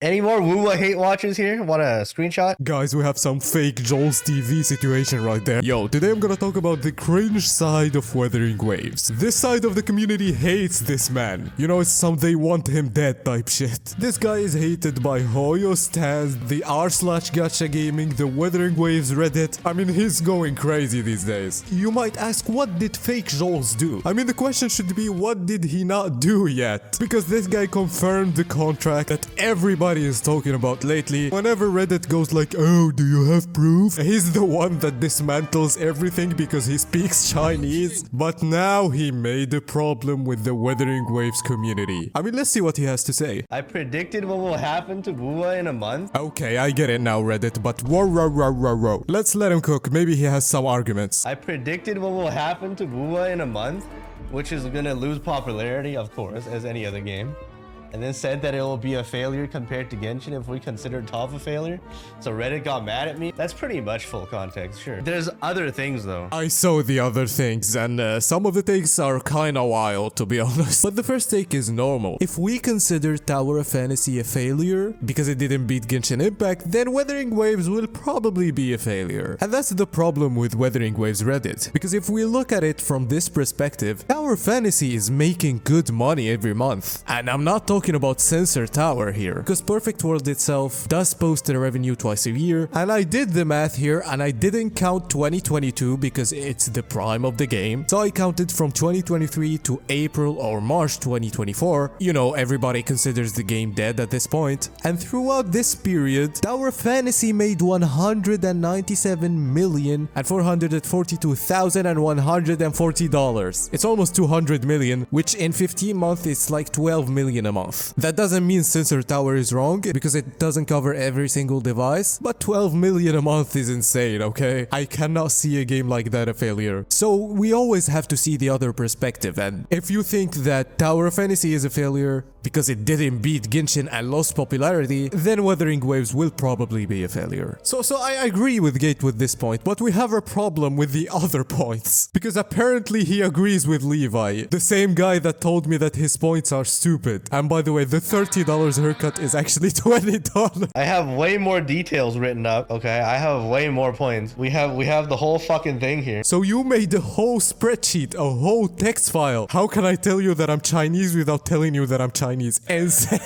Any more wuwa hate watchers here? Want a screenshot? Guys, we have some fake Joel's TV situation right there. Yo, today I'm gonna talk about the cringe side of Wuthering Waves. This side of the community hates this man. You know, it's some they want him dead type shit. This guy is hated by Hoyo Stans, the r/gacha gaming, the Wuthering Waves Reddit. I mean, he's going crazy these days. You might ask, what did fake Joel's do? I mean, the question should be, what did he not do yet? Because this guy confirmed the contract that everybody is talking about lately. Whenever Reddit goes like, oh, do you have proof? He's the one that dismantles everything because he speaks Chinese. But now he made a problem with the Wuthering Waves community. I mean, let's see what he has to say. I predicted what will happen to wuwa in a month. Okay, I get it now, Reddit, but whoa. Let's let him cook. Maybe he has some arguments. I predicted what will happen to wuwa in a month, which is gonna lose popularity, of course, as any other game. And then said that it will be a failure compared to Genshin if we consider ToF a failure. So Reddit got mad at me. That's pretty much full context, sure. There's other things though. I saw the other things, and some of the takes are kinda wild, to be honest. But the first take is normal. If we consider Tower of Fantasy a failure because it didn't beat Genshin Impact, then Wuthering Waves will probably be a failure. And that's the problem with Wuthering Waves Reddit. Because if we look at it from this perspective, Tower of Fantasy is making good money every month. And I'm not talking about Sensor Tower here, because Perfect World itself does post a revenue twice a year, and I did the math here and I didn't count 2022 because it's the prime of the game, so I counted from 2023 to April or March 2024. You know, everybody considers the game dead at this point. And throughout this period, Tower of Fantasy made $197,442,140. It's almost 200 million, which in 15 months is like 12 million a month. That doesn't mean Sensor Tower is wrong, because it doesn't cover every single device, but 12 million a month is insane, okay? I cannot see a game like that a failure. So we always have to see the other perspective, and if you think that Tower of Fantasy is a failure because it didn't beat Genshin and lost popularity, then Wuthering Waves will probably be a failure. So I agree with Gate with this point, but we have a problem with the other points, because apparently he agrees with Levi, the same guy that told me that his points are stupid. And by the way, the $30 haircut is actually $20. I have way more details written up, okay? I have way more points. We have the whole fucking thing here. So you made a whole spreadsheet, a whole text file. How can I tell you that I'm Chinese without telling you that I'm Chinese?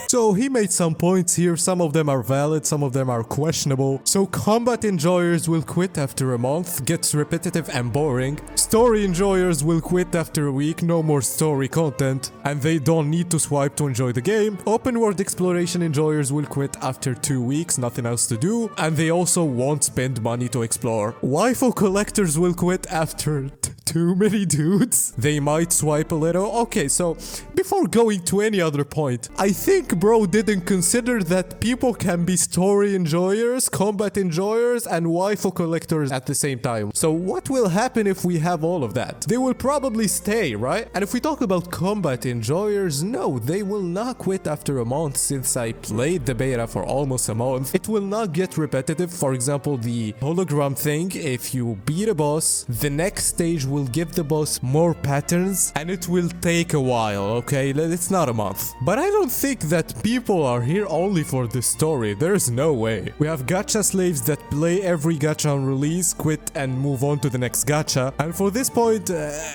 So he made some points here. Some of them are valid, some of them are questionable. So combat enjoyers will quit after a month, gets repetitive and boring. Story enjoyers will quit after a week, no more story content, and they don't need to swipe to enjoy the game. Open world exploration enjoyers will quit after 2 weeks, nothing else to do, and they also won't spend money to explore. Waifu collectors will quit after too many dudes. They might swipe a little. Okay, so before going to any other point, I think bro didn't consider that people can be story enjoyers, combat enjoyers, and waifu collectors at the same time. So what will happen if we have all of that? They will probably stay, right? And if we talk about combat enjoyers, no, they will not quit after a month. Since I played the beta for almost a month, it will not get repetitive. For example, the hologram thing, if you beat a boss, the next stage will give the boss more patterns, and it will take a while, okay? It's not a month. But I don't think that people are here only for the story. There's no way. We have gacha slaves that play every gacha on release, quit, and move on to the next gacha. And for this point,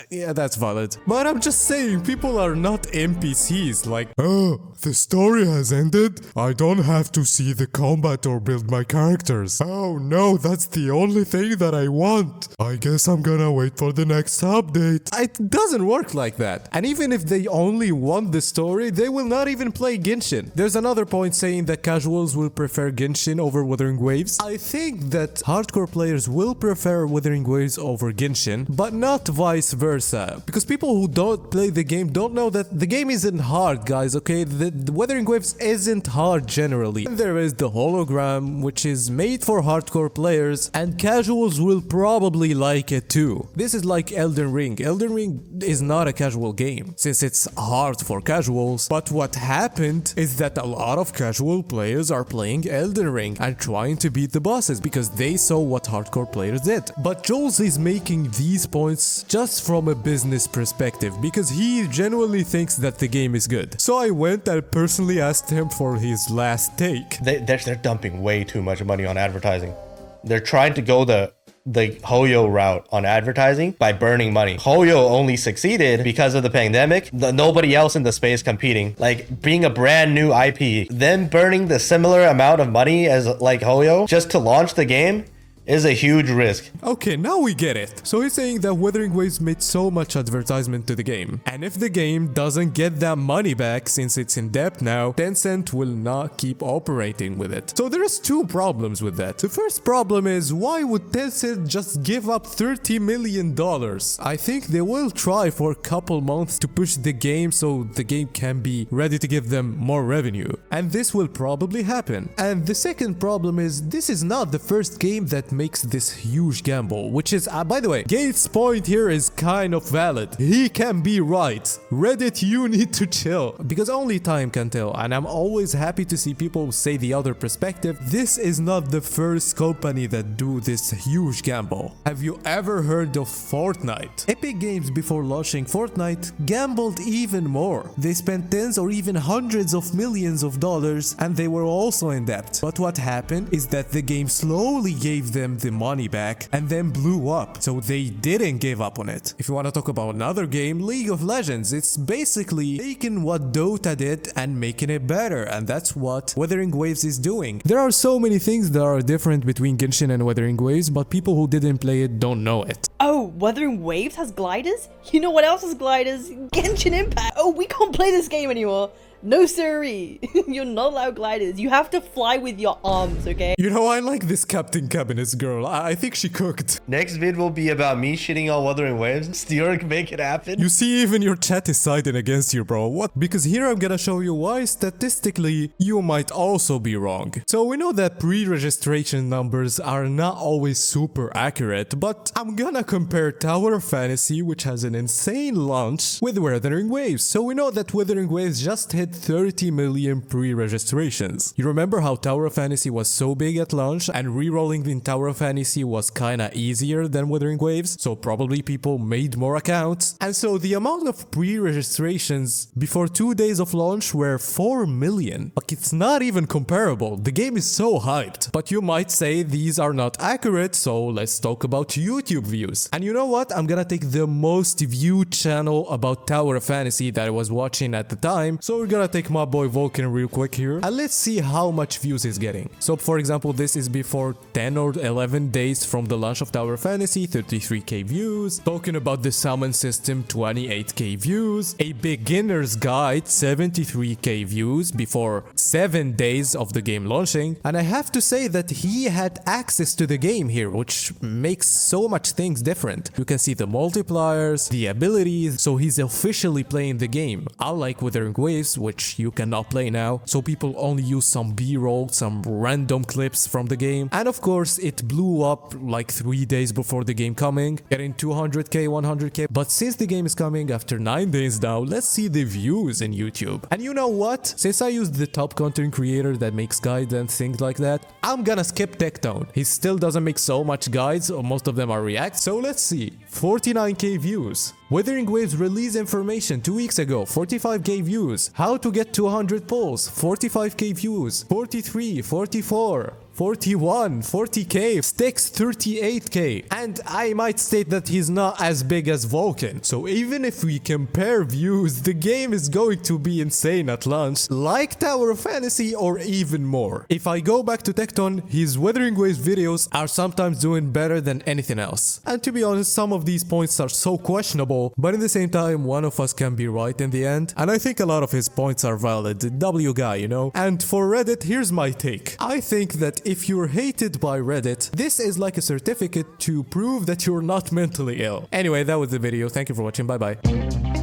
yeah, that's valid. But I'm just saying, people are not NPCs. Like, oh, the story has ended? I don't have to see the combat or build my characters. Oh no, that's the only thing that I want. I guess I'm gonna wait for the next update. It doesn't work like that. And even if they only want the story, they will not even play Genshin. There's another point saying that casuals will prefer Genshin over Wuthering Waves. I think that hardcore players will prefer Wuthering Waves over Genshin, but not vice versa. Because people who don't play the game don't know that the game isn't hard, guys, okay? The Wuthering Waves isn't hard generally. And there is the hologram, which is made for hardcore players, and casuals will probably like it too. This is like Elden Ring. Elden Ring is not a casual game, since it's hard for casuals, but But what happened is that a lot of casual players are playing Elden Ring and trying to beat the bosses because they saw what hardcore players did. But Jules is making these points just from a business perspective because he genuinely thinks that the game is good. So I went and personally asked him for his last take. They're dumping way too much money on advertising. They're trying to go the Hoyo route on advertising by burning money. Hoyo only succeeded because of the pandemic. Nobody else in the space competing. Like being a brand new IP, them burning the similar amount of money as like Hoyo just to launch the game is a huge risk. Okay, now we get it. So he's saying that Wuthering Waves made so much advertisement to the game. And if the game doesn't get that money back since it's in debt now, Tencent will not keep operating with it. So there's two problems with that. The first problem is, why would Tencent just give up $30 million? I think they will try for a couple months to push the game so the game can be ready to give them more revenue. And this will probably happen. And the second problem is, this is not the first game that makes this huge gamble, which is, by the way, Gates' point here is kind of valid. He can be right. Reddit, you need to chill, because only time can tell, and I'm always happy to see people say the other perspective. This is not the first company that do this huge gamble. Have you ever heard of Fortnite? Epic Games, before launching Fortnite, gambled even more. They spent tens or even hundreds of millions of dollars, and they were also in debt. But what happened is that the game slowly gave them the money back and then blew up, so they didn't give up on it. If you want to talk about another game, League of Legends, it's basically taking what Dota did and making it better, and that's what Wuthering Waves is doing. There are so many things that are different between Genshin and Wuthering Waves, but people who didn't play it don't know it. Oh, Wuthering Waves has gliders? You know what else has gliders? Genshin Impact. Oh, we can't play this game anymore. No siree, you're not allowed gliders. You have to fly with your arms, okay? You know, I like this Captain Cabinetz girl. I think she cooked. Next vid will be about me shitting on Wuthering Waves. Stioorg, make it happen. You see, even your chat is siding against you, bro. What? Because here I'm gonna show you why statistically you might also be wrong. So we know that pre-registration numbers are not always super accurate, but I'm gonna compare Tower of Fantasy, which has an insane launch, with Wuthering Waves. So we know that Wuthering Waves just hit 30 million pre-registrations. You remember how Tower of Fantasy was so big at launch and re-rolling in Tower of Fantasy was kinda easier than Wuthering Waves, so probably people made more accounts. And so the amount of pre-registrations before 2 days of launch were 4 million. Like, it's not even comparable. The game is so hyped. But you might say these are not accurate, so let's talk about YouTube views. And you know what? I'm gonna take the most viewed channel about Tower of Fantasy that I was watching at the time, so we're gonna take my boy Vulcan real quick here and let's see how much views he's getting. So for example, this is before 10 or 11 days from the launch of Tower of Fantasy, 33k views. Talking about the summon system, 28k views. A beginner's guide, 73k views before 7 days of the game launching. And I have to say that he had access to the game here, which makes so much things different. You can see the multipliers, the abilities, so he's officially playing the game. Unlike Wuthering Waves, which you cannot play now, so people only use some b-roll, some random clips from the game. And of course it blew up like 3 days before the game coming, getting 200k, 100k. But since the game is coming after 9 days now, let's see the views in YouTube. And you know what? Since I used the top content creator that makes guides and things like that, I'm gonna skip Tectone. He still doesn't make so much guides, or most of them are reacts. So let's see, 49k views. Wuthering Waves release information 2 weeks ago, 45k views. How to get 200 polls, 45k views. 43, 44, 41, 40k, Sticks 38k. And I might state that he's not as big as Vulcan. So even if we compare views, the game is going to be insane at launch, like Tower of Fantasy or even more. If I go back to Tecton, his Wuthering Waves videos are sometimes doing better than anything else. And to be honest, some of these points are so questionable, but at the same time, one of us can be right in the end. And I think a lot of his points are valid. W guy, you know? And for Reddit, here's my take. I think that if you're hated by Reddit, this is like a certificate to prove that you're not mentally ill. Anyway, that was the video. Thank you for watching. Bye bye.